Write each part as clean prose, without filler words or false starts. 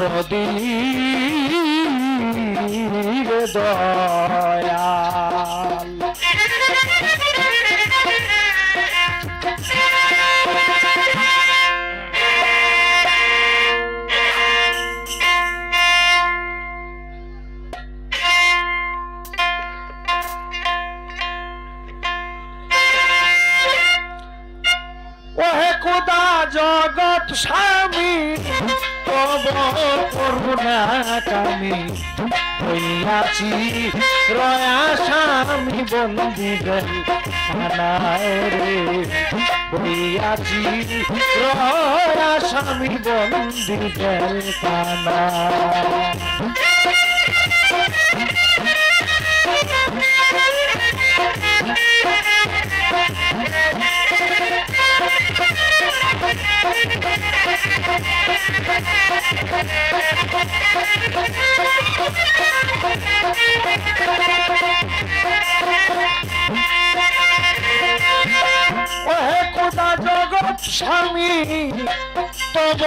দরদি দয়াল ওহে খোদা জগৎ স্বামী তব করুণা কামী হইয়াছি রয়া স্বামী বন্দি জেলখানায় রে হইয়াছি রয়া স্বামী বন্দি জেলখানায় ওহে খোদা জগৎ স্বামী তব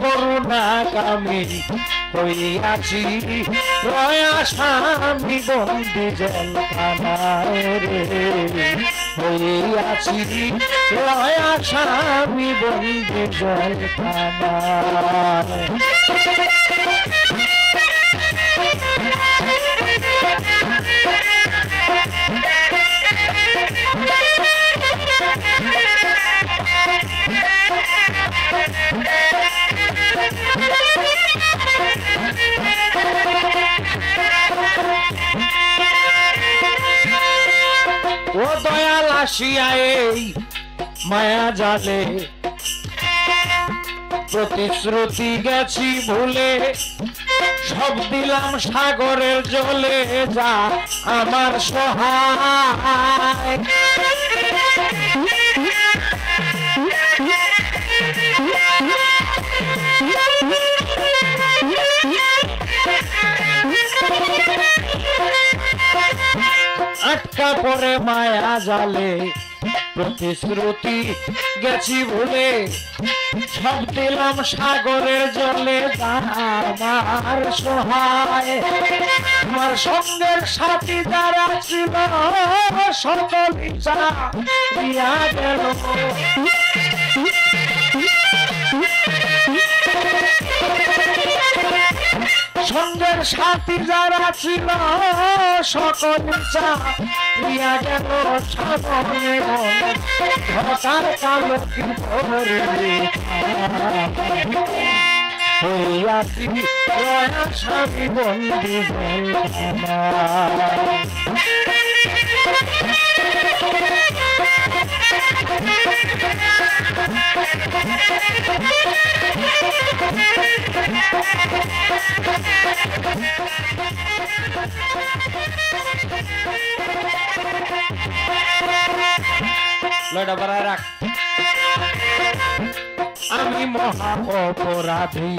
করুণা কামী হইয়াছি রয়া স্বামী বন্দি জেলখানায় রে হইয়াছি রয়া স্বামী বন্দি জেলখানায় ও দয়াল আসিয়া এই মায়া জালে প্রতিশ্রুতি গেছি ভুলে সব দিলাম সাগরের জলে যা আমার সহায় আটকা পরে মায়া জালে প্রতিশ্রুতি গেছি ভুলে সব দিলাম সাগরের জলে আমার সহায় আমার সঙ্গের সাথী যারা ছিল সকল ইচ্ছা দিয়া গেল সঙ্গের সাথী যারা ছিল সকল ইচ্ছা দিয়া গেল সাগরে ধসার কালো কি করে হইয়াছি রয়া স্বামী বন্দি জেলখানায় লড়া বড়ায় রাখ আমি মহা অপরাধী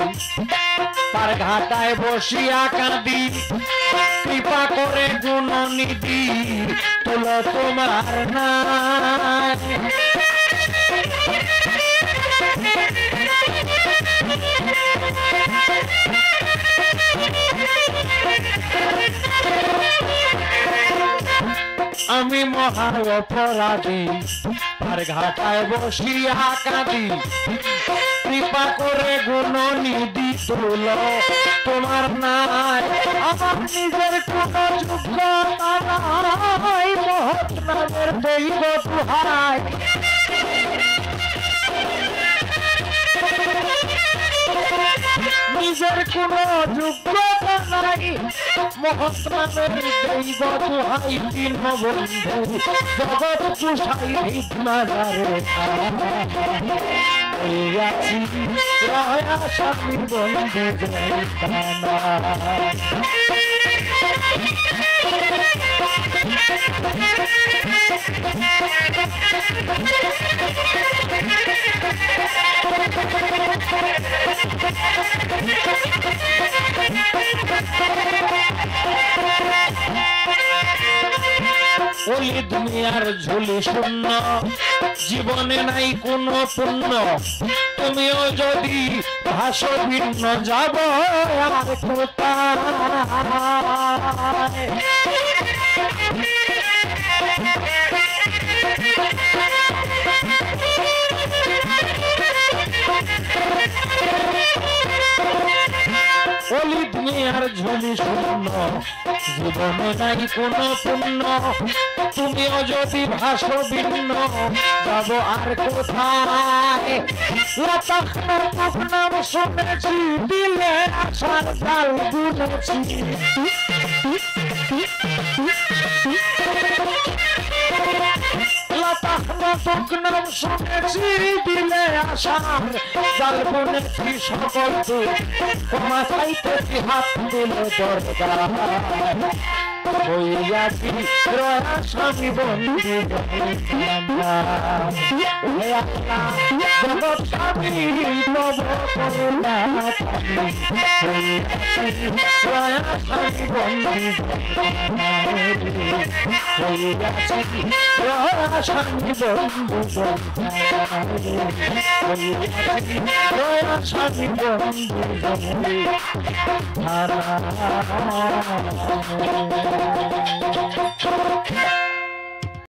তার ঘাটায় বসিয়া কাঁদি কৃপা করে গুণনিধি তুলো তোমার নাম আমি মহা অপরাধী তার ঘাটায় বসিয়া কাঁদি কৃপা করে গুণনিধি তুলো তোমার নাই আমার নিজের কোন যোগ্যতা নাই মহৎ নামের দৈব দুহাই নিজের কোন যোগ্যতা নাই মহৎ নামের দৈব দুহাই দিন বন্ধু জগৎ তুষাই ভিতনারে হইয়াছি রয়া স্বামী বন্দি জেলখানায় ওলি দুনিয়ার ঝুলি শূন্য জীবনে নাই কোনো পুণ্য তুমিও যদি ভাসো ভিন্ন যাব আর কোথায় অলি দুনিয়ার ঝুলি শূন্য জীবনে নাই কোনো পুণ্য তুমিও যদি ভাসো ভিন্ন যাব আর কোথায় লতাখ নাম শুনেছি দিলে আশার জাল বুনেছি লতাখ নাম শুনেছি দিলে আশার জাল বুনেছি সকল মাথায় প্রতি হাত দিলে দরকার হইয়াছি রয়া স্বামী বন্ধু জগৎ স্বামী নব করুণা রয়া স্বামী বন্ধু হইয়াছি রয়া স্বামী বন্ধু রয়া স্বামী বন্ধু ধারা